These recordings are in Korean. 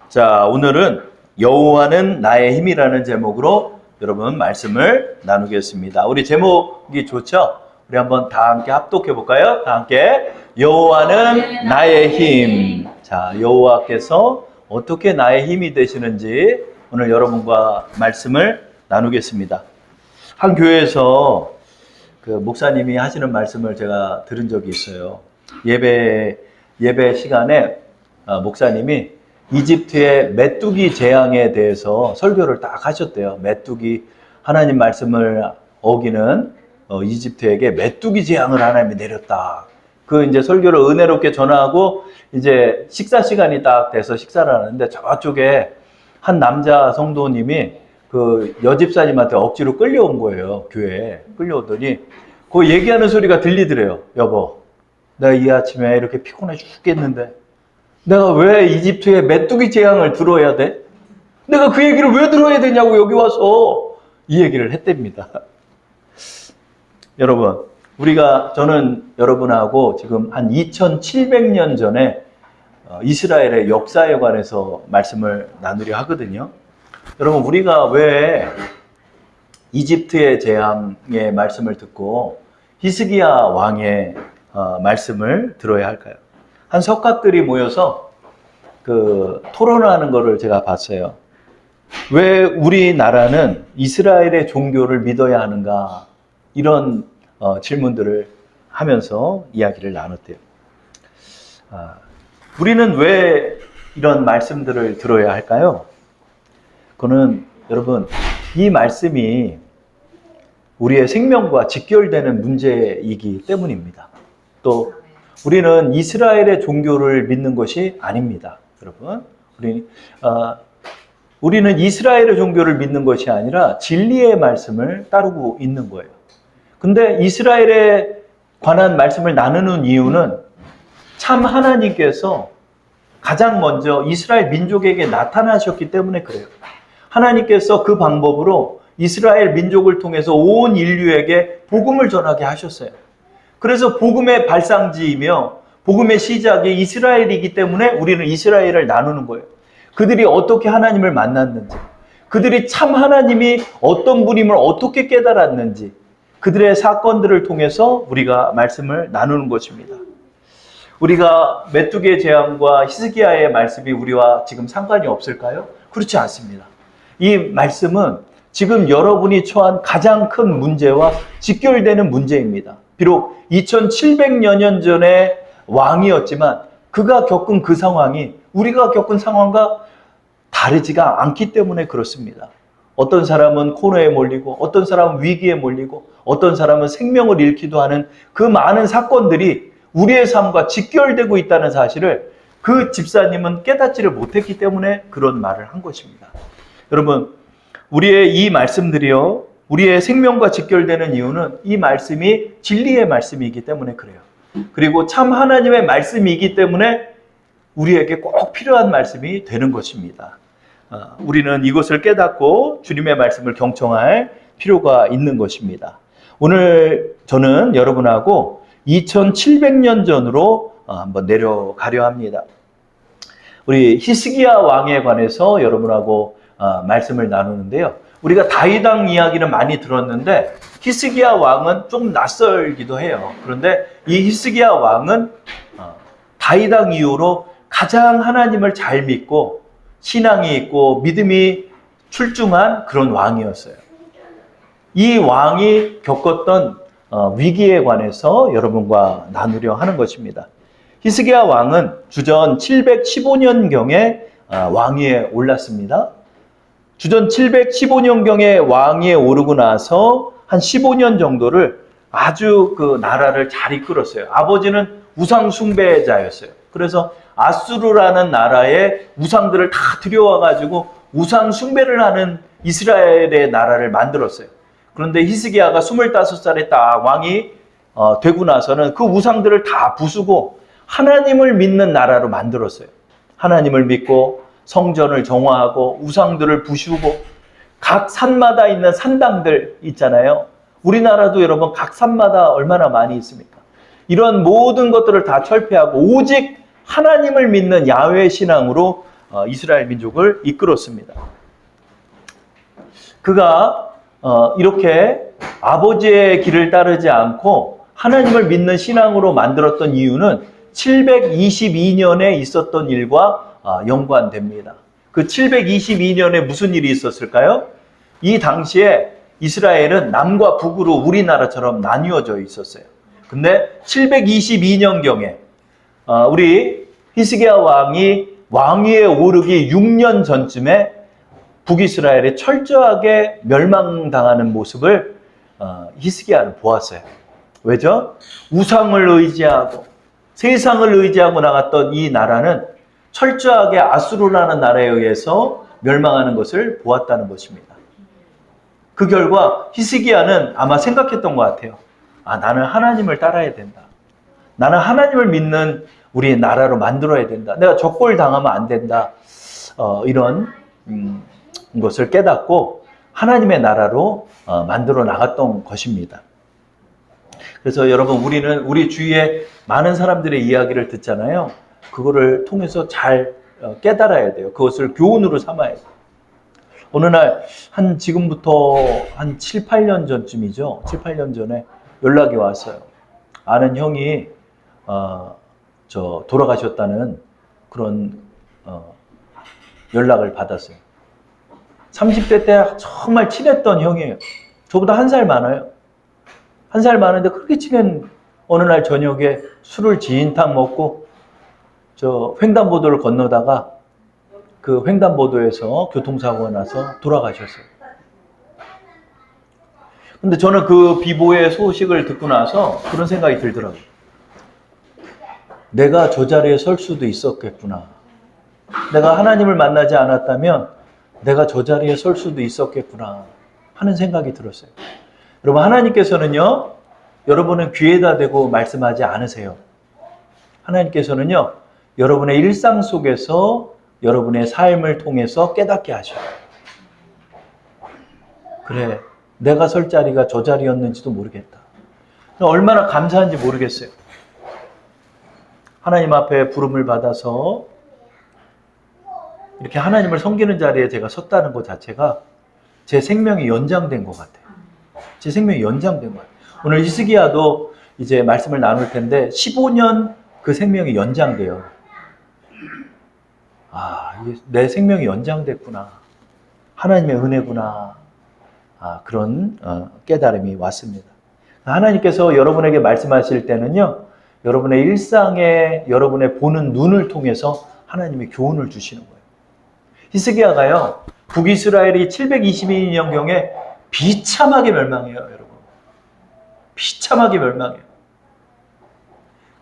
자, 오늘은 여호와는 나의 힘이라는 제목으로 여러분 말씀을 나누겠습니다. 우리 제목이 좋죠? 우리 한번 다 함께 합독해 볼까요? 다 함께 여호와는 나의 힘. 자, 여호와께서 어떻게 나의 힘이 되시는지 오늘 여러분과 말씀을 나누겠습니다. 한 교회에서 그 목사님이 하시는 말씀을 제가 들은 적이 있어요. 예배 시간에 목사님이 이집트의 메뚜기 재앙에 대해서 설교를 딱 하셨대요. 메뚜기, 하나님 말씀을 어기는 이집트에게 메뚜기 재앙을 하나님이 내렸다. 그 이제 설교를 은혜롭게 전하고 이제 식사 시간이 딱 돼서 식사를 하는데 저쪽에 한 남자 성도님이 그 여집사님한테 억지로 끌려온 거예요. 교회에 끌려오더니 그 얘기하는 소리가 들리더래요. 여보, 내가 이 아침에 이렇게 피곤해 죽겠는데 내가 왜 이집트의 메뚜기 재앙을 들어야 돼? 내가 그 얘기를 왜 들어야 되냐고 여기 와서 이 얘기를 했답니다. 여러분, 저는 여러분하고 지금 한 2700년 전에 이스라엘의 역사에 관해서 말씀을 나누려 하거든요. 여러분, 우리가 왜 이집트의 재앙의 말씀을 듣고 히스기야 왕의 말씀을 들어야 할까요? 한 석가들이 모여서 그 토론하는 거를 제가 봤어요. 왜 우리나라는 이스라엘의 종교를 믿어야 하는가? 이런 질문들을 하면서 이야기를 나눴대요. 우리는 왜 이런 말씀들을 들어야 할까요? 그거는 여러분, 이 말씀이 우리의 생명과 직결되는 문제이기 때문입니다. 또 우리는 이스라엘의 종교를 믿는 것이 아닙니다. 여러분, 우리는 이스라엘의 종교를 믿는 것이 아니라 진리의 말씀을 따르고 있는 거예요. 근데 이스라엘에 관한 말씀을 나누는 이유는 참 하나님께서 가장 먼저 이스라엘 민족에게 나타나셨기 때문에 그래요. 하나님께서 그 방법으로 이스라엘 민족을 통해서 온 인류에게 복음을 전하게 하셨어요. 그래서 복음의 발상지이며 복음의 시작이 이스라엘이기 때문에 우리는 이스라엘을 나누는 거예요. 그들이 어떻게 하나님을 만났는지, 그들이 참 하나님이 어떤 분임을 어떻게 깨달았는지, 그들의 사건들을 통해서 우리가 말씀을 나누는 것입니다. 우리가 메뚜기의 재앙과 히스기야의 말씀이 우리와 지금 상관이 없을까요? 그렇지 않습니다. 이 말씀은 지금 여러분이 처한 가장 큰 문제와 직결되는 문제입니다. 비록 2700여 년 전에 왕이었지만 그가 겪은 그 상황이 우리가 겪은 상황과 다르지가 않기 때문에 그렇습니다. 어떤 사람은 코너에 몰리고 어떤 사람은 위기에 몰리고 어떤 사람은 생명을 잃기도 하는 그 많은 사건들이 우리의 삶과 직결되고 있다는 사실을 그 집사님은 깨닫지를 못했기 때문에 그런 말을 한 것입니다. 여러분, 우리의 이 말씀들이요, 우리의 생명과 직결되는 이유는 이 말씀이 진리의 말씀이기 때문에 그래요. 그리고 참 하나님의 말씀이기 때문에 우리에게 꼭 필요한 말씀이 되는 것입니다. 우리는 이것을 깨닫고 주님의 말씀을 경청할 필요가 있는 것입니다. 오늘 저는 여러분하고 2700년 전으로 한번 내려가려 합니다. 우리 히스기야 왕에 관해서 여러분하고 말씀을 나누는데요. 우리가 다윗 왕 이야기는 많이 들었는데 히스기야 왕은 좀 낯설기도 해요. 그런데 이 히스기야 왕은 다윗 왕 이후로 가장 하나님을 잘 믿고 신앙이 있고 믿음이 출중한 그런 왕이었어요. 이 왕이 겪었던 위기에 관해서 여러분과 나누려 하는 것입니다. 히스기야 왕은 주전 715년경에 왕위에 올랐습니다. 주전 715년경에 왕위에 오르고 나서 한 15년 정도를 아주 그 나라를 잘 이끌었어요. 아버지는 우상 숭배자였어요. 그래서 아수르라는 나라의 우상들을 다 들여와가지고 우상 숭배를 하는 이스라엘의 나라를 만들었어요. 그런데 히스기야가 25살에 딱 왕이 되고 나서는 그 우상들을 다 부수고 하나님을 믿는 나라로 만들었어요. 하나님을 믿고 성전을 정화하고 우상들을 부수고 각 산마다 있는 산당들 있잖아요. 우리나라도 여러분 각 산마다 얼마나 많이 있습니까? 이런 모든 것들을 다 철폐하고 오직 하나님을 믿는 야훼 신앙으로 이스라엘 민족을 이끌었습니다. 그가 이렇게 아버지의 길을 따르지 않고 하나님을 믿는 신앙으로 만들었던 이유는 722년에 있었던 일과 연관됩니다. 그 722년에 무슨 일이 있었을까요? 이 당시에 이스라엘은 남과 북으로 우리나라처럼 나뉘어져 있었어요. 근데 722년경에 우리 히스기야 왕이 왕위에 오르기 6년 전쯤에 북이스라엘이 철저하게 멸망당하는 모습을 히스기야는 보았어요. 왜죠? 우상을 의지하고 세상을 의지하고 나갔던 이 나라는 철저하게 아수르라는 나라에 의해서 멸망하는 것을 보았다는 것입니다. 그 결과 히스기야는 아마 생각했던 것 같아요. 나는 하나님을 따라야 된다. 나는 하나님을 믿는 우리 나라로 만들어야 된다. 내가 적골 당하면 안 된다. 이런 것을 깨닫고 하나님의 나라로 만들어 나갔던 것입니다. 그래서 여러분, 우리는 우리 주위에 많은 사람들의 이야기를 듣잖아요. 그거를 통해서 잘 깨달아야 돼요. 그것을 교훈으로 삼아야 돼요. 어느 날 지금부터 한 7, 8년 전쯤이죠. 7, 8년 전에 연락이 왔어요. 아는 형이 돌아가셨다는 그런 연락을 받았어요. 30대 때 정말 친했던 형이에요. 저보다 1살 많아요. 1살 많은데 그렇게 친한 어느 날 저녁에 술을 진탕 먹고 횡단보도를 건너다가 그 횡단보도에서 교통사고가 나서 돌아가셨어요. 근데 저는 그 비보의 소식을 듣고 나서 그런 생각이 들더라고요. 내가 저 자리에 설 수도 있었겠구나. 내가 하나님을 만나지 않았다면 내가 저 자리에 설 수도 있었겠구나 하는 생각이 들었어요. 여러분, 하나님께서는요, 여러분은 귀에다 대고 말씀하지 않으세요. 하나님께서는요, 여러분의 일상 속에서 여러분의 삶을 통해서 깨닫게 하셔요. 그래, 내가 설 자리가 저 자리였는지도 모르겠다. 얼마나 감사한지 모르겠어요. 하나님 앞에 부름을 받아서 이렇게 하나님을 섬기는 자리에 제가 섰다는 것 자체가 제 생명이 연장된 것 같아요. 제 생명이 연장된 것 같아요. 오늘 히스기야도 이제 말씀을 나눌 텐데 15년 그 생명이 연장돼요. 이게 내 생명이 연장됐구나. 하나님의 은혜구나. 그런 깨달음이 왔습니다. 하나님께서 여러분에게 말씀하실 때는요, 여러분의 일상에 여러분의 보는 눈을 통해서 하나님이 교훈을 주시는 거예요. 히스기야가요, 북이스라엘이 722년경에 비참하게 멸망해요, 여러분. 비참하게 멸망해요.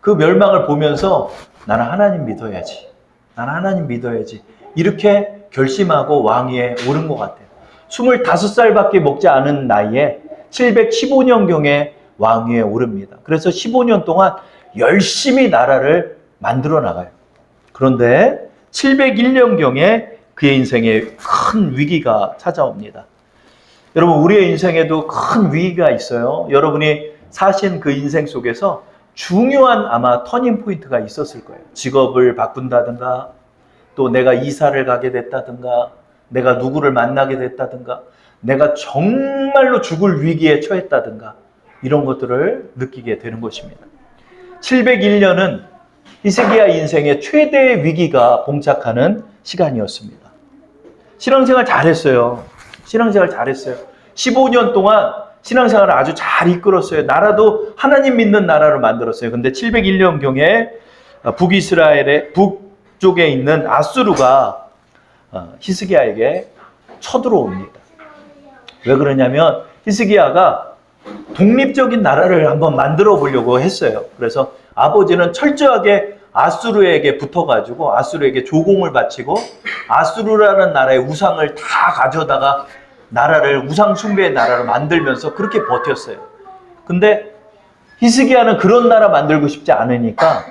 그 멸망을 보면서 나는 하나님 믿어야지. 나는 하나님 믿어야지. 이렇게 결심하고 왕위에 오른 것 같아요. 25살밖에 먹지 않은 나이에 715년경에 왕위에 오릅니다. 그래서 15년 동안 열심히 나라를 만들어 나가요. 그런데 701년경에 그의 인생에 큰 위기가 찾아옵니다. 여러분, 우리의 인생에도 큰 위기가 있어요. 여러분이 사신 그 인생 속에서 중요한 아마 터닝 포인트가 있었을 거예요. 직업을 바꾼다든가, 또 내가 이사를 가게 됐다든가, 내가 누구를 만나게 됐다든가, 내가 정말로 죽을 위기에 처했다든가, 이런 것들을 느끼게 되는 것입니다. 701년은 히스기야 인생의 최대의 위기가 봉착하는 시간이었습니다. 신앙생활 잘했어요. 신앙생활 잘했어요. 15년 동안 신앙생활을 아주 잘 이끌었어요. 나라도 하나님 믿는 나라로 만들었어요. 근데 701년경에 북이스라엘의 북쪽에 있는 아수르가 히스기야에게 쳐들어옵니다. 왜 그러냐면 히스기야가 독립적인 나라를 한번 만들어 보려고 했어요. 그래서 아버지는 철저하게 아수르에게 붙어가지고 아수르에게 조공을 바치고 아수르라는 나라의 우상을 다 가져다가 나라를 우상 숭배의 나라로 만들면서 그렇게 버텼어요. 근데 히스기야는 그런 나라 만들고 싶지 않으니까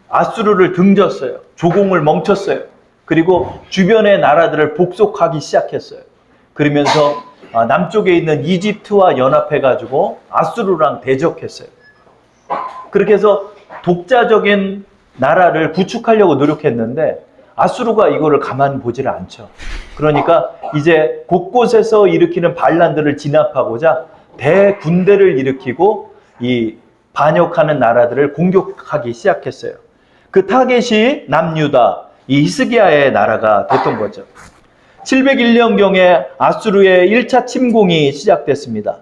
아수르를 등졌어요. 조공을 멈췄어요. 그리고 주변의 나라들을 복속하기 시작했어요. 그러면서 남쪽에 있는 이집트와 연합해가지고 아수르랑 대적했어요. 그렇게 해서 독자적인 나라를 구축하려고 노력했는데 아수르가 이거를 가만 보지를 않죠. 그러니까 이제 곳곳에서 일으키는 반란들을 진압하고자 대군대를 일으키고 이 반역하는 나라들을 공격하기 시작했어요. 그 타겟이 남유다, 이 히스기야의 나라가 됐던 거죠. 701년경에 아수르의 1차 침공이 시작됐습니다.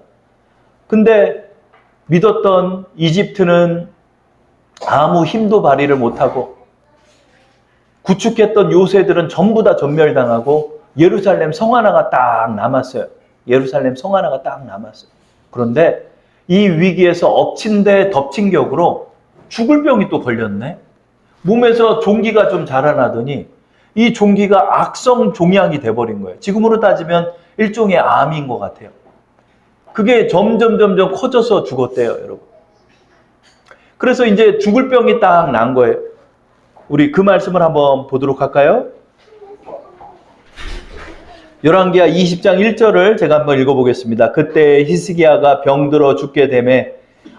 근데 믿었던 이집트는 아무 힘도 발휘를 못하고 구축했던 요새들은 전부 다 전멸당하고 예루살렘 성 하나가 딱 남았어요. 예루살렘 성 하나가 딱 남았어요. 그런데 이 위기에서 엎친 데 덮친 격으로 죽을 병이 또 걸렸네. 몸에서 종기가 좀 자라나더니 이 종기가 악성 종양이 돼버린 거예요. 지금으로 따지면 일종의 암인 것 같아요. 그게 점점 커져서 죽었대요, 여러분. 그래서 이제 죽을 병이 딱 난 거예요. 우리 그 말씀을 한번 보도록 할까요? 열왕기하 20장 1절을 제가 한번 읽어보겠습니다. 그때 히스기야가 병들어 죽게 되매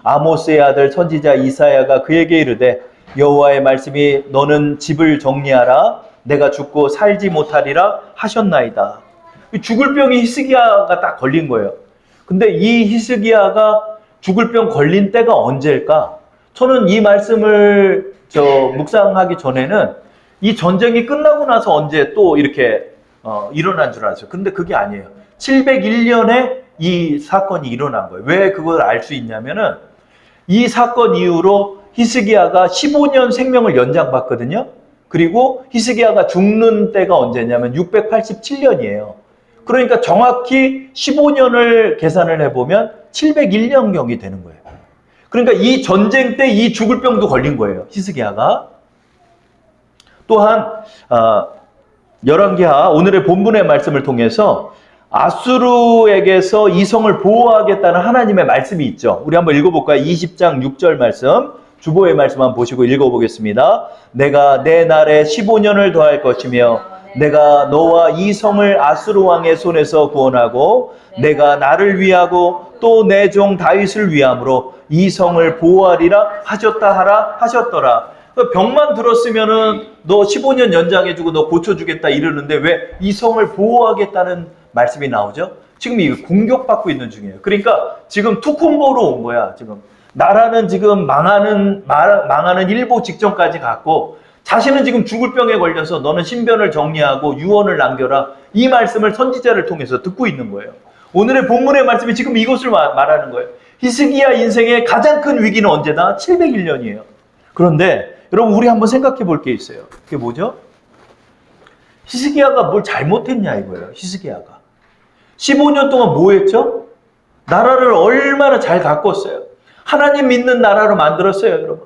아모스의 아들 선지자 이사야가 그에게 이르되 여호와의 말씀이 너는 집을 정리하라 내가 죽고 살지 못하리라 하셨나이다. 죽을 병이 히스기야가 딱 걸린 거예요. 근데 이 히스기야가 죽을 병 걸린 때가 언제일까? 저는 이 말씀을 묵상하기 전에는 이 전쟁이 끝나고 나서 언제 또 이렇게 일어난 줄 알았어요. 근데 그게 아니에요. 701년에 이 사건이 일어난 거예요. 왜 그걸 알 수 있냐면은 이 사건 이후로 히스기야가 15년 생명을 연장받거든요. 그리고 히스기야가 죽는 때가 언제냐면 687년이에요. 그러니까 정확히 15년을 계산을 해보면 701년경이 되는 거예요. 그러니까 이 전쟁 때 이 죽을 병도 걸린 거예요. 히스기야가. 또한 열왕기하 오늘의 본문의 말씀을 통해서 아수르에게서 이 성을 보호하겠다는 하나님의 말씀이 있죠. 우리 한번 읽어볼까요? 20장 6절 말씀. 주보의 말씀 한번 보시고 읽어보겠습니다. 내가 내 날에 15년을 더할 것이며 내가 너와 이 성을 아수르 왕의 손에서 구원하고 내가 나를 위하고 또 내 종 다윗을 위함으로 이 성을 보호하리라 하셨다 하라 하셨더라. 병만 들었으면은 너 15년 연장해주고 너 고쳐주겠다 이러는데 왜 이 성을 보호하겠다는 말씀이 나오죠? 지금 이 공격받고 있는 중이에요. 그러니까 지금 투콤보로 온 거야. 지금 나라는 지금 망하는 일보 직전까지 갔고 자신은 지금 죽을 병에 걸려서 너는 신변을 정리하고 유언을 남겨라. 이 말씀을 선지자를 통해서 듣고 있는 거예요. 오늘의 본문의 말씀이 지금 이것을 말하는 거예요. 히스기야 인생의 가장 큰 위기는 언제다? 701년이에요. 그런데 여러분 우리 한번 생각해 볼 게 있어요. 그게 뭐죠? 히스기야가 뭘 잘못했냐 이거예요. 히스기야가 15년 동안 뭐 했죠? 나라를 얼마나 잘 가꿨어요. 하나님 믿는 나라로 만들었어요. 여러분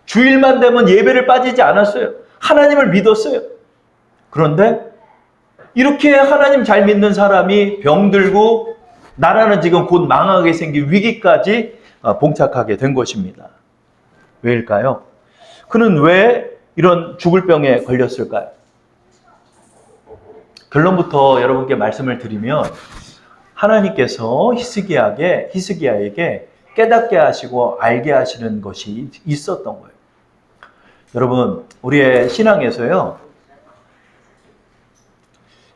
주일만 되면 예배를 빠지지 않았어요. 하나님을 믿었어요. 그런데 이렇게 하나님 잘 믿는 사람이 병들고 나라는 지금 곧 망하게 생긴 위기까지 봉착하게 된 것입니다. 왜일까요? 그는 왜 이런 죽을 병에 걸렸을까요? 결론부터 여러분께 말씀을 드리면 하나님께서 히스기야에게 깨닫게 하시고 알게 하시는 것이 있었던 거예요. 여러분 우리의 신앙에서요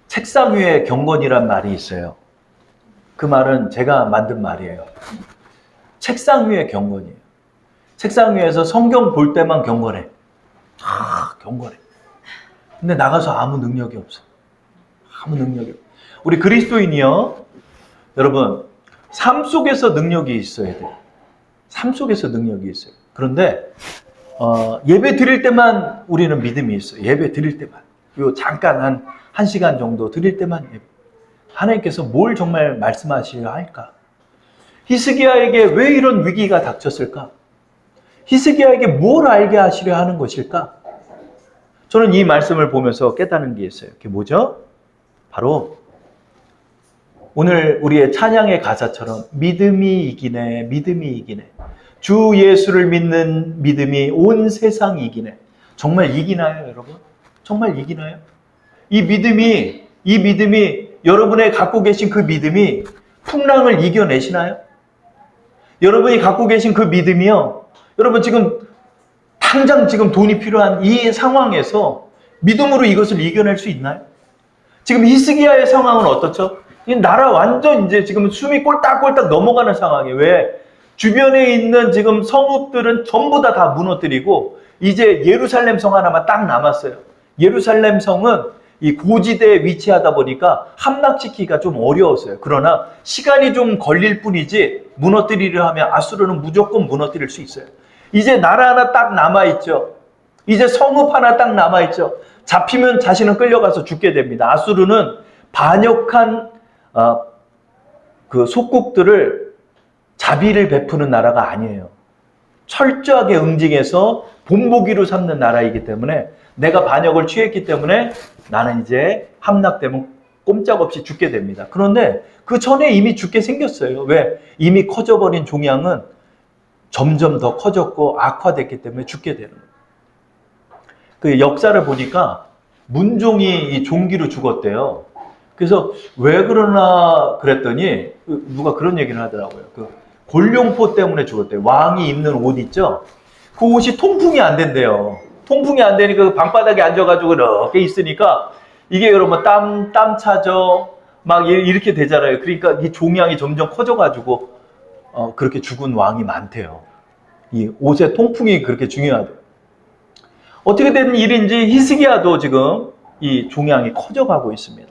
책상 위에 경건이란 말이 있어요. 그 말은 제가 만든 말이에요. 책상 위에 경건이에요. 책상 위에서 성경 볼 때만 경건해. 경건해. 근데 나가서 아무 능력이 없어. 아무 능력이 없어. 우리 그리스도인이요. 여러분 삶 속에서 능력이 있어야 돼요. 삶 속에서 능력이 있어요. 그런데 예배 드릴 때만 우리는 믿음이 있어요. 예배 드릴 때만. 요 잠깐 한 시간 정도 드릴 때만 예배. 하나님께서 뭘 정말 말씀하시려 할까? 히스기야에게 왜 이런 위기가 닥쳤을까? 히스기야에게 뭘 알게 하시려 하는 것일까? 저는 이 말씀을 보면서 깨닫는 게 있어요. 그게 뭐죠? 바로 오늘 우리의 찬양의 가사처럼 믿음이 이기네, 믿음이 이기네. 주 예수를 믿는 믿음이 온 세상이 이기네. 정말 이기나요, 여러분? 정말 이기나요? 이 믿음이 여러분의 갖고 계신 그 믿음이 풍랑을 이겨내시나요? 여러분이 갖고 계신 그 믿음이요. 여러분 지금 당장 지금 돈이 필요한 이 상황에서 믿음으로 이것을 이겨낼 수 있나요? 지금 히스기야의 상황은 어떻죠? 이 나라 완전 이제 지금 숨이 꼴딱꼴딱 넘어가는 상황이에요. 왜? 주변에 있는 지금 성읍들은 전부 다 무너뜨리고 이제 예루살렘 성 하나만 딱 남았어요. 예루살렘 성은 이 고지대에 위치하다 보니까 함락시키기가 좀 어려웠어요. 그러나 시간이 좀 걸릴 뿐이지 무너뜨리려 하면 아수르는 무조건 무너뜨릴 수 있어요. 이제 나라 하나 딱 남아있죠. 이제 성읍 하나 딱 남아있죠. 잡히면 자신은 끌려가서 죽게 됩니다. 아수르는 반역한 그 속국들을 자비를 베푸는 나라가 아니에요. 철저하게 응징해서 본보기로 삼는 나라이기 때문에 내가 반역을 취했기 때문에 나는 이제 함락되면 꼼짝없이 죽게 됩니다. 그런데 그 전에 이미 죽게 생겼어요. 왜? 이미 커져버린 종양은 점점 더 커졌고 악화됐기 때문에 죽게 되는 거예요. 그 역사를 보니까 문종이 이 종기로 죽었대요. 그래서 왜 그러나 그랬더니 누가 그런 얘기를 하더라고요. 그 골룡포 때문에 죽었대요. 왕이 입는 옷 있죠? 그 옷이 통풍이 안 된대요. 통풍이 안 되니까 그 방바닥에 앉아가지고 이렇게 있으니까 이게 여러분 땀 차죠? 막 이렇게 되잖아요. 그러니까 이 종양이 점점 커져가지고 그렇게 죽은 왕이 많대요. 이 옷의 통풍이 그렇게 중요하대요. 어떻게 된 일인지 히스기야도 지금 이 종양이 커져가고 있습니다.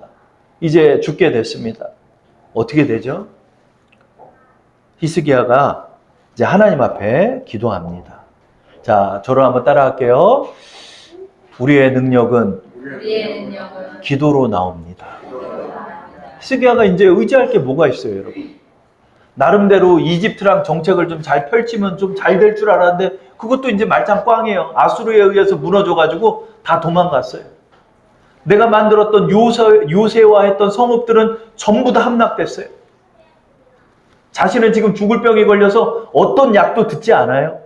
이제 죽게 됐습니다. 어떻게 되죠? 히스기야가 이제 하나님 앞에 기도합니다. 자, 저를 한번 따라할게요. 우리의 능력은 기도로 나옵니다. 히스기야가 이제 의지할 게 뭐가 있어요, 여러분? 나름대로 이집트랑 정책을 좀 잘 펼치면 좀 잘 될 줄 알았는데 그것도 이제 말짱 꽝이에요. 아수르에 의해서 무너져가지고 다 도망갔어요. 내가 만들었던 요새화했던 성읍들은 전부 다 함락됐어요. 자신은 지금 죽을 병에 걸려서 어떤 약도 듣지 않아요.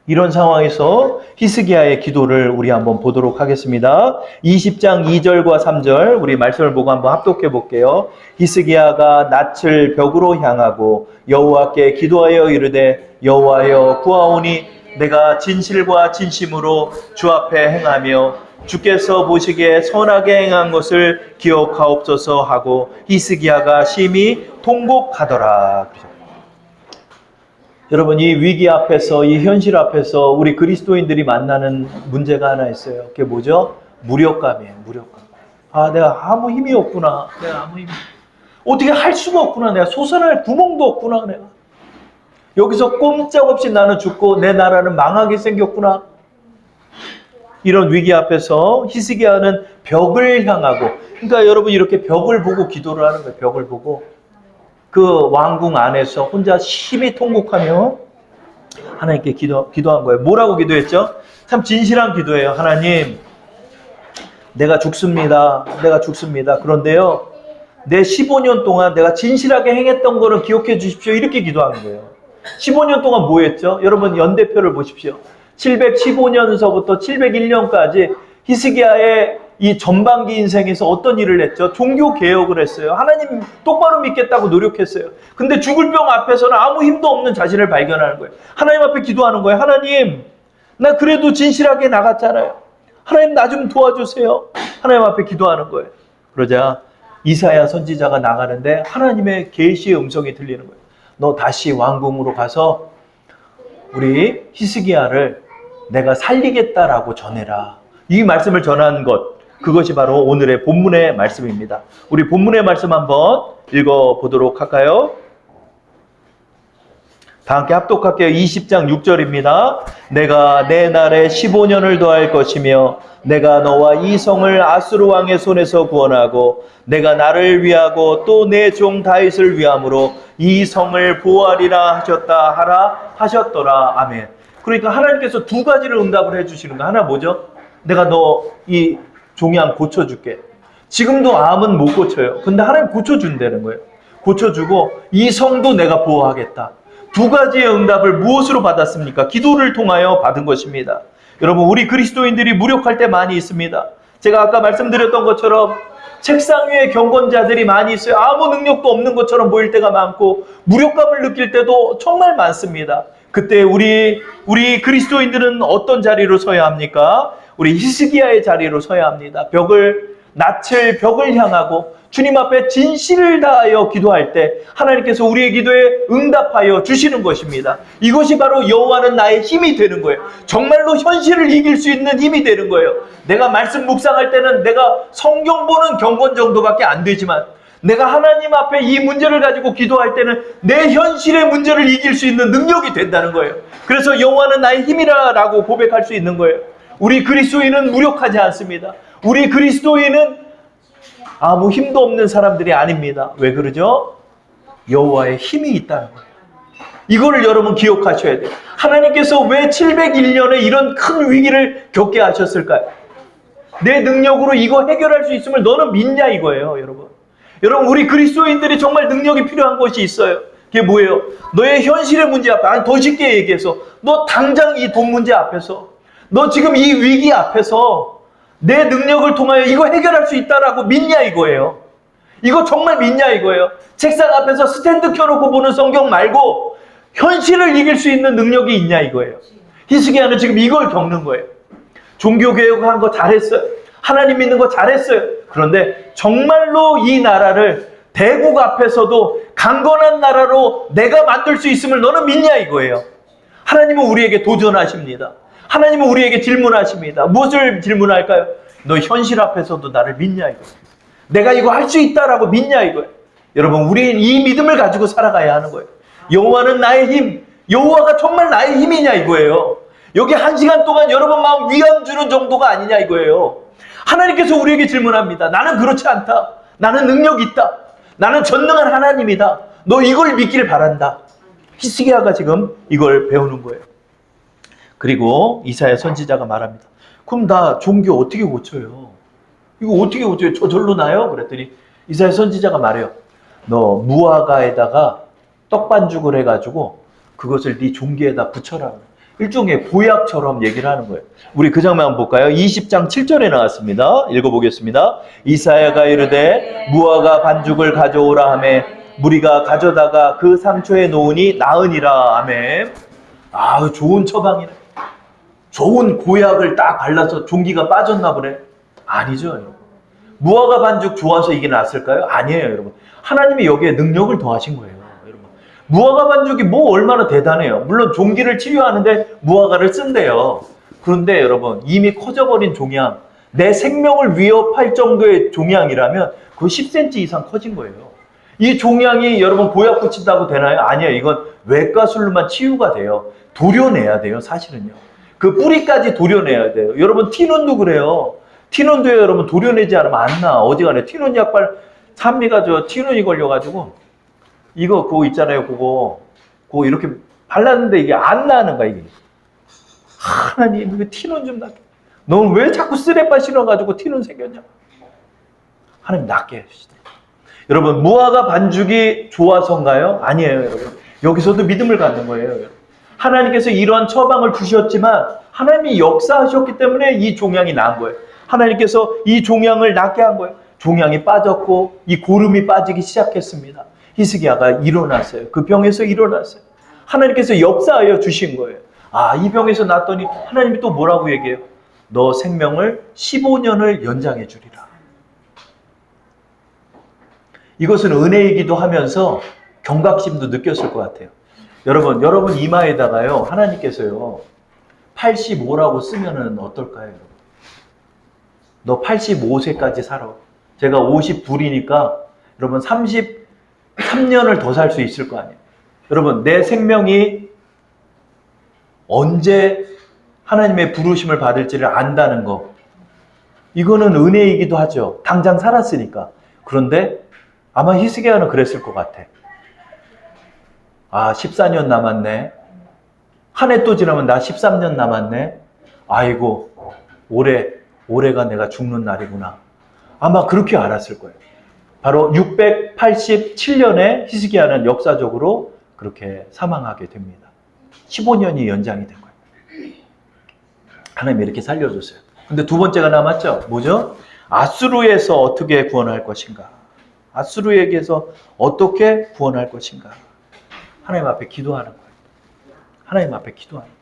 이런 상황에서 히스기야의 기도를 우리 한번 보도록 하겠습니다. 20장 2절과 3절 우리 말씀을 보고 한번 합독해 볼게요. 히스기야가 낯을 벽으로 향하고 여호와께 기도하여 이르되 여호와여 구하오니 내가 진실과 진심으로 주 앞에 행하며 주께서 보시기에 선하게 행한 것을 기억하옵소서 하고 히스기야가 심히 통곡하더라. 여러분, 이 위기 앞에서, 이 현실 앞에서 우리 그리스도인들이 만나는 문제가 하나 있어요. 그게 뭐죠? 무력감이에요. 무력감. 아, 내가 아무 힘이 없구나. 어떻게 할 수가 없구나. 내가 솟아날 구멍도 없구나. 내가 여기서 꼼짝없이 나는 죽고 내 나라는 망하게 생겼구나. 이런 위기 앞에서 히스기야는 벽을 향하고, 그러니까 여러분 이렇게 벽을 보고 기도를 하는 거예요. 벽을 보고. 그 왕궁 안에서 혼자 심히 통곡하며 하나님께 기도한 거예요. 뭐라고 기도했죠? 참 진실한 기도예요. 하나님, 내가 죽습니다. 내가 죽습니다. 그런데요, 내 15년 동안 내가 진실하게 행했던 거는 기억해 주십시오. 이렇게 기도하는 거예요. 15년 동안 뭐 했죠? 여러분 연대표를 보십시오. 715년서부터 701년까지 히스기야의 이 전반기 인생에서 어떤 일을 했죠? 종교 개혁을 했어요. 하나님 똑바로 믿겠다고 노력했어요. 근데 죽을 병 앞에서는 아무 힘도 없는 자신을 발견하는 거예요. 하나님 앞에 기도하는 거예요. 하나님, 나 그래도 진실하게 나갔잖아요. 하나님 나 좀 도와주세요. 하나님 앞에 기도하는 거예요. 그러자 이사야 선지자가 나가는데 하나님의 계시의 음성이 들리는 거예요. 너 다시 왕궁으로 가서 우리 히스기야를 내가 살리겠다라고 전해라. 이 말씀을 전한 것, 그것이 바로 오늘의 본문의 말씀입니다. 우리 본문의 말씀 한번 읽어보도록 할까요? 다 함께 합독할게요. 20장 6절입니다. 내가 내 날에 15년을 더할 것이며 내가 너와 이 성을 아수르 왕의 손에서 구원하고 내가 나를 위하고 또 내 종 다윗을 위함으로 이 성을 보호하리라 하셨더라. 아멘. 그러니까 하나님께서 두 가지를 응답을 해주시는 거. 하나 뭐죠? 내가 너 이 종양 고쳐줄게. 지금도 암은 못 고쳐요. 근데 하나님 고쳐준다는 거예요. 고쳐주고 이 성도 내가 보호하겠다. 두 가지의 응답을 무엇으로 받았습니까? 기도를 통하여 받은 것입니다. 여러분, 우리 그리스도인들이 무력할 때 많이 있습니다. 제가 아까 말씀드렸던 것처럼 책상 위에 경건자들이 많이 있어요. 아무 능력도 없는 것처럼 보일 때가 많고 무력감을 느낄 때도 정말 많습니다. 그때 우리 그리스도인들은 어떤 자리로 서야 합니까? 우리 히스기야의 자리로 서야 합니다. 낯을 벽을 향하고 주님 앞에 진실을 다하여 기도할 때 하나님께서 우리의 기도에 응답하여 주시는 것입니다. 이것이 바로 여호와는 나의 힘이 되는 거예요. 정말로 현실을 이길 수 있는 힘이 되는 거예요. 내가 말씀 묵상할 때는 내가 성경 보는 경건 정도밖에 안 되지만 내가 하나님 앞에 이 문제를 가지고 기도할 때는 내 현실의 문제를 이길 수 있는 능력이 된다는 거예요. 그래서 여호와는 나의 힘이라고 고백할 수 있는 거예요. 우리 그리스도인은 무력하지 않습니다. 우리 그리스도인은 아무 힘도 없는 사람들이 아닙니다. 왜 그러죠? 여호와의 힘이 있다는 거예요. 이거를 여러분 기억하셔야 돼요. 하나님께서 왜 701년에 이런 큰 위기를 겪게 하셨을까요? 내 능력으로 이거 해결할 수 있음을 너는 믿냐 이거예요, 여러분. 여러분, 우리 그리스도인들이 정말 능력이 필요한 것이 있어요. 그게 뭐예요? 너의 현실의 문제 앞에, 아니 더 쉽게 얘기해서 너 당장 이 돈 문제 앞에서, 너 지금 이 위기 앞에서 내 능력을 통하여 이거 해결할 수 있다라고 믿냐 이거예요. 이거 정말 믿냐 이거예요. 책상 앞에서 스탠드 켜놓고 보는 성경 말고 현실을 이길 수 있는 능력이 있냐 이거예요. 히스기야는 지금 이걸 겪는 거예요. 종교개혁한 거 잘했어요. 하나님 믿는 거 잘했어요. 그런데 정말로 이 나라를 대국 앞에서도 강건한 나라로 내가 만들 수 있음을 너는 믿냐 이거예요. 하나님은 우리에게 도전하십니다. 하나님은 우리에게 질문하십니다. 무엇을 질문할까요? 너 현실 앞에서도 나를 믿냐 이거예요. 내가 이거 할 수 있다라고 믿냐 이거예요. 여러분, 우리는 이 믿음을 가지고 살아가야 하는 거예요. 여호와는 나의 힘. 여호와가 정말 나의 힘이냐 이거예요. 여기 1시간 동안 여러분 마음 위안 주는 정도가 아니냐 이거예요. 하나님께서 우리에게 질문합니다. 나는 그렇지 않다. 나는 능력이 있다. 나는 전능한 하나님이다. 너 이걸 믿기를 바란다. 히스기야가 지금 이걸 배우는 거예요. 그리고 이사야 선지자가 말합니다. 그럼 나 종교 어떻게 고쳐요? 이거 어떻게 고쳐요? 저절로 나요? 그랬더니 이사야 선지자가 말해요. 너 무화과에다가 떡반죽을 해가지고 그것을 네 종기에다 붙여라. 일종의 보약처럼 얘기를 하는 거예요. 우리 그 장면 한번 볼까요? 20장 7절에 나왔습니다. 읽어보겠습니다. 이사야가 이르되 무화과 반죽을 가져오라 하매 무리가 가져다가 그 상처에 놓으니 나으니라. 아멘. 아, 좋은 처방이네. 좋은 보약을 딱 발라서 종기가 빠졌나 보네. 아니죠, 여러분. 무화과 반죽 좋아서 이게 났을까요? 아니에요, 여러분. 하나님이 여기에 능력을 더하신 거예요. 무화과 반죽이 뭐 얼마나 대단해요. 물론 종기를 치료하는데 무화과를 쓴대요. 그런데 여러분, 이미 커져버린 종양, 내 생명을 위협할 정도의 종양이라면 그 10cm 이상 커진 거예요. 이 종양이 여러분 보약 붙인다고 되나요? 아니에요. 이건 외과술로만 치유가 돼요. 도려내야 돼요, 사실은요. 그 뿌리까지 도려내야 돼요. 여러분, 티눈도 그래요. 티눈도요, 여러분, 도려내지 않으면 안 나. 어지간해 티눈 약발, 산미가 티눈이 걸려가지고 그거 있잖아요. 그거 이렇게 발랐는데 이게 안 나는 거야, 이게. 하나님, 이거 티눈 좀 낫게. 너는 왜 자꾸 쓰레빠 신어가지고 티눈 생겼냐? 하나님, 낫게 해주시더라고요. 여러분, 무화과 반죽이 좋아서인가요? 아니에요, 여러분. 여기서도 믿음을 갖는 거예요. 여러분. 하나님께서 이러한 처방을 주셨지만 하나님이 역사하셨기 때문에 이 종양이 나은 거예요. 하나님께서 이 종양을 낫게 한 거예요. 종양이 빠졌고 이 고름이 빠지기 시작했습니다. 히스기야가 일어났어요. 그 병에서 일어났어요. 하나님께서 역사하여 주신 거예요. 아, 이 병에서 낫더니 하나님이 또 뭐라고 얘기해요? 너 생명을 15년을 연장해 주리라. 이것은 은혜이기도 하면서 경각심도 느꼈을 것 같아요. 여러분 이마에다가요, 하나님께서요, 85라고 쓰면은 어떨까요, 여러분? 너 85세까지 살아. 제가 52이니까 여러분 33년을 더 살 수 있을 거 아니에요. 여러분, 내 생명이 언제 하나님의 부르심을 받을지를 안다는 거, 이거는 은혜이기도 하죠. 당장 살았으니까. 그런데 아마 히스기야는 그랬을 것 같아. 아, 14년 남았네. 한 해 또 지나면 나 13년 남았네. 아이고, 올해가 내가 죽는 날이구나. 아마 그렇게 알았을 거예요. 바로 687년에 히스기야는 역사적으로 그렇게 사망하게 됩니다. 15년이 연장이 된 거예요. 하나님이 이렇게 살려줬어요. 근데 두 번째가 남았죠. 뭐죠? 아수르에서 어떻게 구원할 것인가? 아수르에게서 어떻게 구원할 것인가? 하나님 앞에 기도하는 거예요. 하나님 앞에 기도하는 거예요.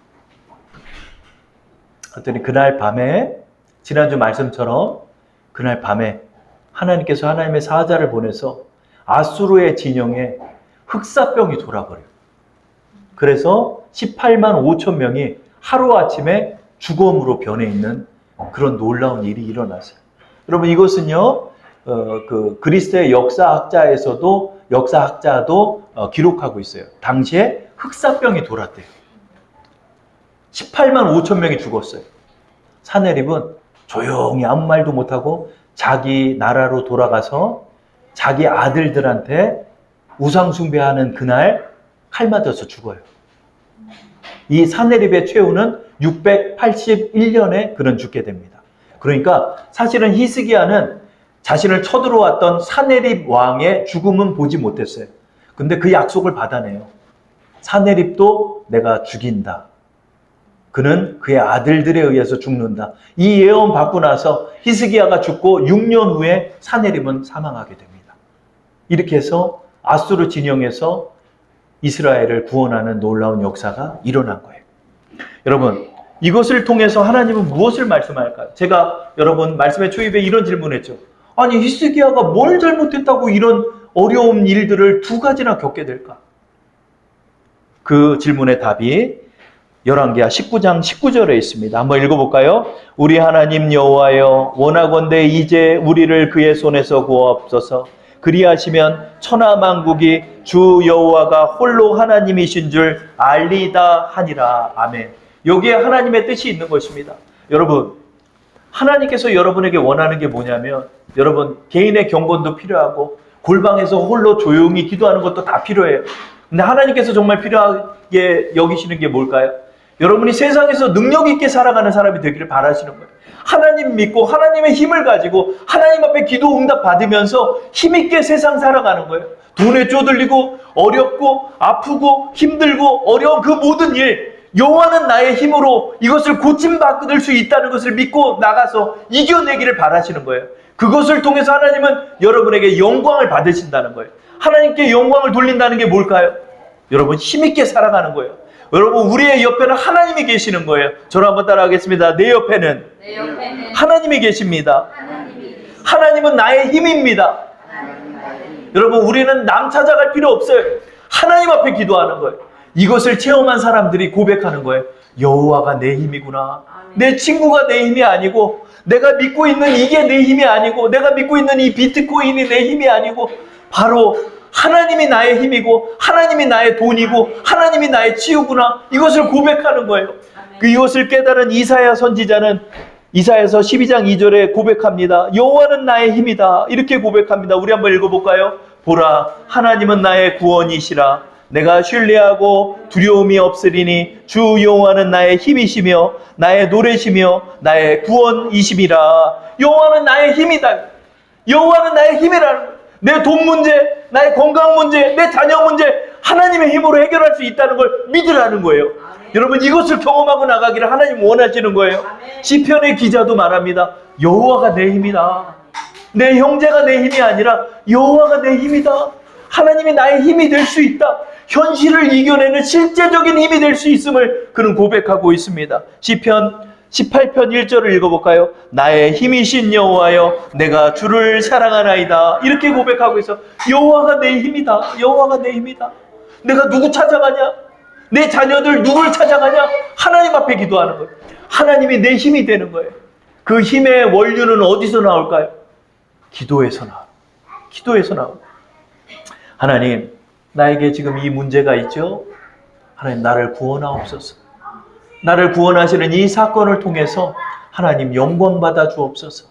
그랬더니 그날 밤에, 지난주 말씀처럼 그날 밤에 하나님께서 하나님의 사자를 보내서 아수르의 진영에 흑사병이 돌아버려요. 그래서 18만 5천 명이 하루아침에 죽음으로 변해 있는 그런 놀라운 일이 일어났어요. 여러분, 이것은요, 그리스도의 역사학자도 기록하고 있어요. 당시에 흑사병이 돌았대요. 18만 5천 명이 죽었어요. 사내립은 조용히 아무 말도 못하고 자기 나라로 돌아가서 자기 아들들한테 우상숭배하는 그날 칼 맞아서 죽어요. 이 사내립의 최후는 681년에 그는 죽게 됩니다. 그러니까 사실은 히스기야는 자신을 쳐들어왔던 사내립 왕의 죽음은 보지 못했어요. 근데 그 약속을 받아내요. 사내립도 내가 죽인다. 그는 그의 아들들에 의해서 죽는다. 이 예언 받고 나서 히스기야가 죽고 6년 후에 사내립은 사망하게 됩니다. 이렇게 해서 아수르 진영에서 이스라엘을 구원하는 놀라운 역사가 일어난 거예요. 여러분, 이것을 통해서 하나님은 무엇을 말씀할까요? 제가 여러분 말씀의 초입에 이런 질문했죠. 아니, 히스기야가 뭘 잘못했다고 이런 어려운 일들을 두 가지나 겪게 될까? 그 질문의 답이 열왕기하 19장 19절에 있습니다. 한번 읽어볼까요? 우리 하나님 여호와여, 원하건대 이제 우리를 그의 손에서 구하옵소서. 그리하시면 천하만국이 주 여호와가 홀로 하나님이신 줄 알리다 하니라. 아멘. 여기에 하나님의 뜻이 있는 것입니다. 여러분, 하나님께서 여러분에게 원하는 게 뭐냐면, 여러분 개인의 경건도 필요하고 골방에서 홀로 조용히 기도하는 것도 다 필요해요. 근데 하나님께서 정말 필요하게 여기시는 게 뭘까요? 여러분이 세상에서 능력 있게 살아가는 사람이 되기를 바라시는 거예요. 하나님 믿고 하나님의 힘을 가지고 하나님 앞에 기도 응답 받으면서 힘있게 세상 살아가는 거예요. 돈에 쪼들리고 어렵고 아프고 힘들고 어려운 그 모든 일, 여호와는 나의 힘으로 이것을 고침받을 수 있다는 것을 믿고 나가서 이겨내기를 바라시는 거예요. 그것을 통해서 하나님은 여러분에게 영광을 받으신다는 거예요. 하나님께 영광을 돌린다는 게 뭘까요? 여러분, 힘있게 살아가는 거예요. 여러분, 우리의 옆에는 하나님이 계시는 거예요. 저를 한번 따라하겠습니다. 내 옆에는 하나님이 계십니다. 하나님은 나의 힘입니다. 여러분, 우리는 남 찾아갈 필요 없어요. 하나님 앞에 기도하는 거예요. 이것을 체험한 사람들이 고백하는 거예요. 여호와가 내 힘이구나. 내 친구가 내 힘이 아니고, 내가 믿고 있는 이게 내 힘이 아니고, 내가 믿고 있는 이 비트코인이 내 힘이 아니고, 바로 하나님이 나의 힘이고, 하나님이 나의 돈이고, 하나님이 나의 치유구나. 이것을 고백하는 거예요. 이것을 깨달은 이사야 선지자는 이사야서 12장 2절에 고백합니다. 여호와는 나의 힘이다. 이렇게 고백합니다. 우리 한번 읽어볼까요? 보라, 하나님은 나의 구원이시라. 내가 신뢰하고 두려움이 없으리니 주 여호와는 나의 힘이시며 나의 노래시며 나의 구원이심이라. 여호와는 나의 힘이다. 여호와는 나의 힘이라는 거예요. 내 돈 문제, 나의 건강 문제, 내 자녀 문제 하나님의 힘으로 해결할 수 있다는 걸 믿으라는 거예요. 여러분, 이것을 경험하고 나가기를 하나님 원하시는 거예요. 시편의 기자도 말합니다. 여호와가 내 힘이다. 내 형제가 내 힘이 아니라 여호와가 내 힘이다. 하나님이 나의 힘이 될 수 있다. 현실을 이겨내는 실제적인 힘이 될 수 있음을 그는 고백하고 있습니다. 시편 18편 1절을 읽어볼까요? 나의 힘이신 여호와여, 내가 주를 사랑하나이다. 이렇게 고백하고 있어. 여호와가 내 힘이다. 여호와가 내 힘이다. 내가 누구 찾아가냐? 내 자녀들 누굴 찾아가냐? 하나님 앞에 기도하는 거예요. 하나님이 내 힘이 되는 거예요. 그 힘의 원료는 어디서 나올까요? 기도에서 나와요. 기도에서 나와요. 하나님, 나에게 지금 이 문제가 있죠? 하나님, 나를 구원하옵소서. 나를 구원하시는 이 사건을 통해서 하나님 영광 받아 주옵소서.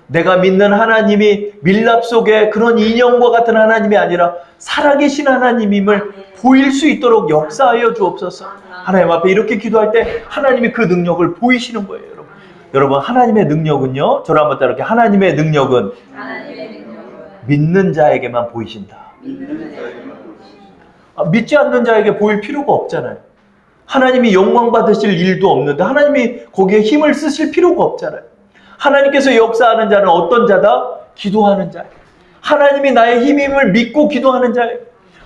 내가 믿는 하나님이 밀랍 속에 그런 인형과 같은 하나님이 아니라 살아계신 하나님임을 보일 수 있도록 역사하여 주옵소서. 하나님 앞에 이렇게 기도할 때 하나님이 그 능력을 보이시는 거예요. 여러분, 하나님의 능력은요, 저를 한번 따라할게요. 하나님의 능력은 믿는 자에게만 보이신다. 믿지 않는 자에게 보일 필요가 없잖아요. 하나님이 영광 받으실 일도 없는데 하나님이 거기에 힘을 쓰실 필요가 없잖아요. 하나님께서 역사하는 자는 어떤 자다? 기도하는 자예요. 하나님이 나의 힘임을 믿고 기도하는 자예요.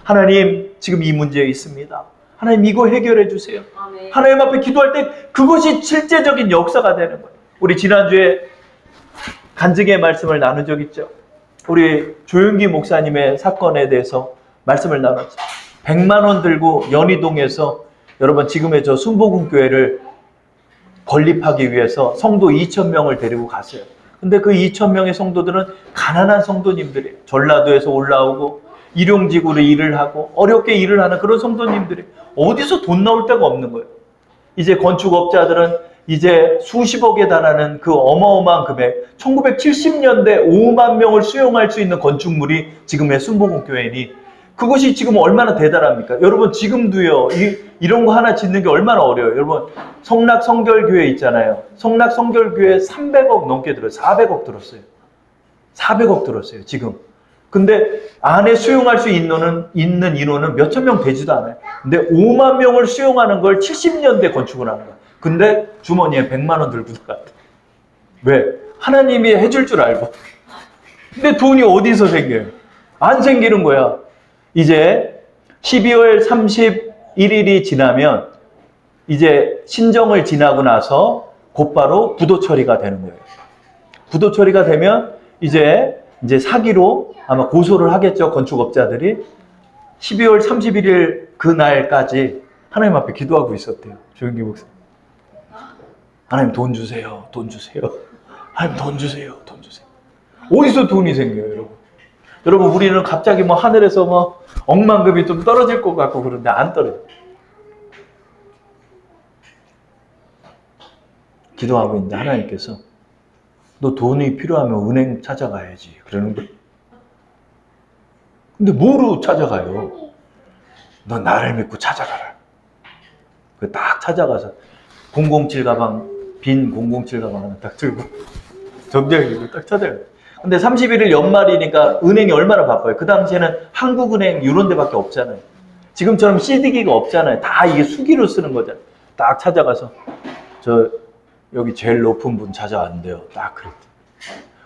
하나님, 지금 이 문제에 있습니다. 하나님, 이거 해결해 주세요. 아멘. 하나님 앞에 기도할 때 그것이 실제적인 역사가 되는 거예요. 우리 지난주에 간증의 말씀을 나눈 적 있죠. 우리 조윤기 목사님의 사건에 대해서 말씀을 나눴죠. 100만 원 들고 연희동에서 여러분 지금의 저 순복음교회를 건립하기 위해서 성도 2,000명을 데리고 갔어요. 근데 그 2,000명의 성도들은 가난한 성도님들이에요. 전라도에서 올라오고 일용직으로 일을 하고 어렵게 일을 하는 그런 성도님들이 어디서 돈 나올 데가 없는 거예요. 이제 건축업자들은 이제 수십억에 달하는 그 어마어마한 금액, 1970년대 5만 명을 수용할 수 있는 건축물이 지금의 순복음교회니 그것이 지금 얼마나 대단합니까? 여러분 지금도요 이런 거 하나 짓는 게 얼마나 어려워요. 여러분 성락성결교회 있잖아요. 성락성결교회 300억 넘게 들어요. 400억 들었어요. 400억 들었어요 지금. 근데 안에 수용할 수 있는 인원은 몇천 명 되지도 않아요. 근데 5만 명을 수용하는 걸 70년대 건축을 하는 거야. 근데 주머니에 100만 원 들고 나갔대. 왜? 하나님이 해줄 줄 알고. 근데 돈이 어디서 생겨요? 안 생기는 거야. 이제 12월 31일이 지나면 이제 신정을 지나고 나서 곧바로 부도 처리가 되는 거예요. 부도 처리가 되면 이제 사기로 아마 고소를 하겠죠. 건축업자들이. 12월 31일 그날까지 하나님 앞에 기도하고 있었대요. 조윤기 목사. 하나님 돈 주세요. 돈 주세요. 하나님 돈 주세요. 돈 주세요. 어디서 돈이 생겨요, 여러분? 여러분 우리는 갑자기 뭐 하늘에서 뭐 억만금이 좀 떨어질 것 같고 그런데 안 떨어져요. 기도하고 있는데 하나님께서 너 돈이 필요하면 은행 찾아가야지 그러는 거예요. 근데 뭐로 찾아가요? 너 나를 믿고 찾아가라. 딱 찾아가서 007 가방, 빈 007 가방 하나 딱 들고 점쟁이로 딱 찾아가요. 근데 31일 연말이니까 은행이 얼마나 바빠요. 그 당시에는 한국은행 이런 데밖에 없잖아요. 지금처럼 CD기가 없잖아요. 다 이게 수기로 쓰는 거잖아요. 딱 찾아가서 저 여기 제일 높은 분 찾아왔는데요. 딱 그랬대.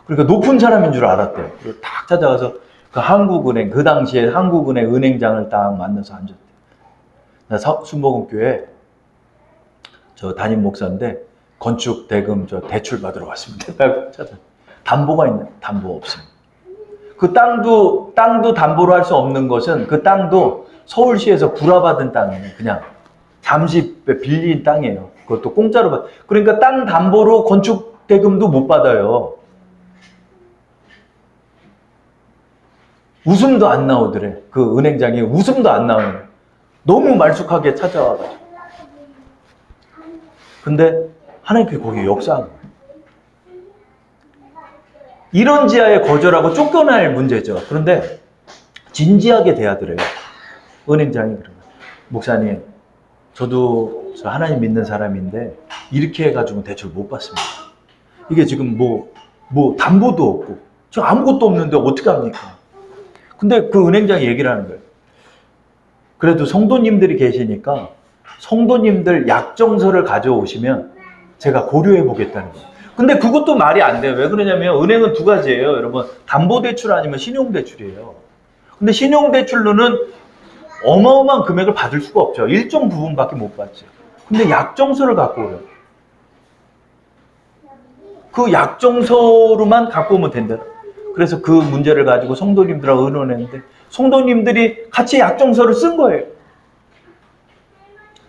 그러니까 높은 사람인 줄 알았대요. 그리고 딱 찾아가서 그 한국은행, 그 당시에 한국은행 은행장을 딱 만나서 앉았대요. 나 순복음교회 저 담임 목사인데 건축 대금 저 대출 받으러 왔습니다. 담보가 있나요? 담보 없습니다. 그 땅도 담보로 할 수 없는 것은 그 땅도 서울시에서 불화받은 땅이에요. 그냥 잠시 빌린 땅이에요. 그것도 공짜로 받. 그러니까 땅 담보로 건축 대금도 못 받아요. 웃음도 안 나오더래. 그 은행장이 웃음도 안 나오는 거예요. 너무 말쑥하게 찾아와가지고. 근데 하나님께서 거기 역사한 거예요. 이런 지하에 거절하고 쫓겨날 문제죠. 그런데 진지하게 대하더래요. 은행장이 그러면 목사님, 저도 저 하나님 믿는 사람인데 이렇게 해가지고 대출 못 받습니다. 이게 지금 뭐 담보도 없고 지금 아무것도 없는데 어떻게 합니까? 근데 그 은행장이 얘기를 하는 거예요. 그래도 성도님들이 계시니까 성도님들 약정서를 가져오시면 제가 고려해 보겠다는 거예요. 근데 그것도 말이 안 돼요. 왜 그러냐면 은행은 두 가지예요. 여러분 담보대출 아니면 신용대출이에요. 근데 신용대출로는 어마어마한 금액을 받을 수가 없죠. 일정 부분밖에 못 받죠. 근데 약정서를 갖고 오요. 그 약정서로만 갖고 오면 된다. 그래서 그 문제를 가지고 성도님들하고 의논했는데 성도님들이 같이 약정서를 쓴 거예요.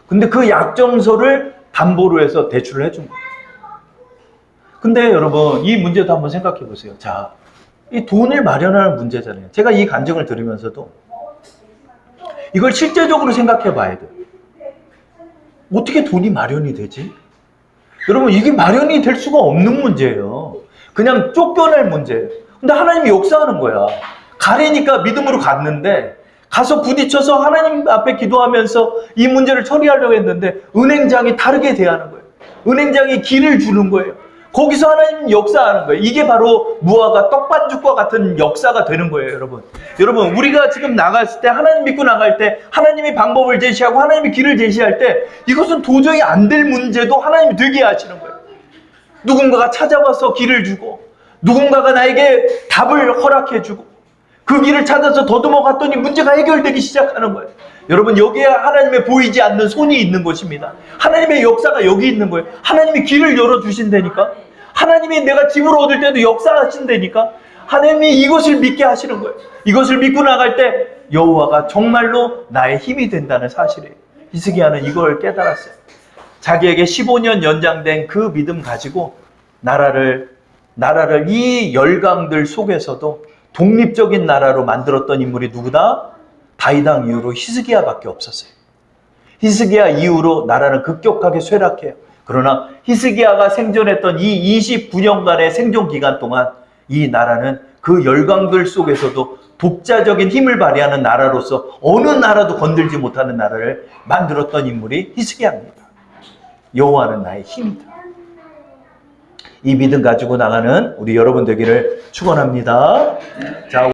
근데 그 약정서를 담보로 해서 대출을 해준 거예요. 근데 여러분 이 문제도 한번 생각해 보세요. 자, 이 돈을 마련하는 문제잖아요. 제가 이 간증을 들으면서도 이걸 실제적으로 생각해 봐야 돼요. 어떻게 돈이 마련이 되지? 여러분 이게 마련이 될 수가 없는 문제예요. 그냥 쫓겨날 문제예요. 근데 하나님이 역사하는 거야. 가래니까 믿음으로 갔는데 가서 부딪혀서 하나님 앞에 기도하면서 이 문제를 처리하려고 했는데 은행장이 다르게 대하는 거예요. 은행장이 길을 주는 거예요. 거기서 하나님 역사하는 거예요. 이게 바로 무화과 떡반죽과 같은 역사가 되는 거예요, 여러분. 여러분, 우리가 지금 나갔을 때, 하나님 믿고 나갈 때, 하나님이 방법을 제시하고 하나님이 길을 제시할 때, 이것은 도저히 안 될 문제도 하나님이 되게 하시는 거예요. 누군가가 찾아와서 길을 주고 누군가가 나에게 답을 허락해 주고 그 길을 찾아서 더듬어 갔더니 문제가 해결되기 시작하는 거예요. 여러분, 여기에 하나님의 보이지 않는 손이 있는 것입니다. 하나님의 역사가 여기 있는 거예요. 하나님이 길을 열어주신다니까. 하나님이 내가 집을 얻을 때도 역사하신다니까. 하나님이 이것을 믿게 하시는 거예요. 이것을 믿고 나갈 때 여호와가 정말로 나의 힘이 된다는 사실이에요. 히스기야는 이걸 깨달았어요. 자기에게 15년 연장된 그 믿음 가지고 나라를 이 열강들 속에서도 독립적인 나라로 만들었던 인물이 누구다? 다윗 왕 이후로 히스기야밖에 없었어요. 히스기야 이후로 나라는 급격하게 쇠락해요. 그러나 히스기야가 생존했던 이 29년간의 생존 기간 동안 이 나라는 그 열강들 속에서도 독자적인 힘을 발휘하는 나라로서 어느 나라도 건들지 못하는 나라를 만들었던 인물이 히스기야입니다. 여호와는 나의 힘이다. 이 믿음 가지고 나가는 우리 여러분 되기를 축원합니다. 자.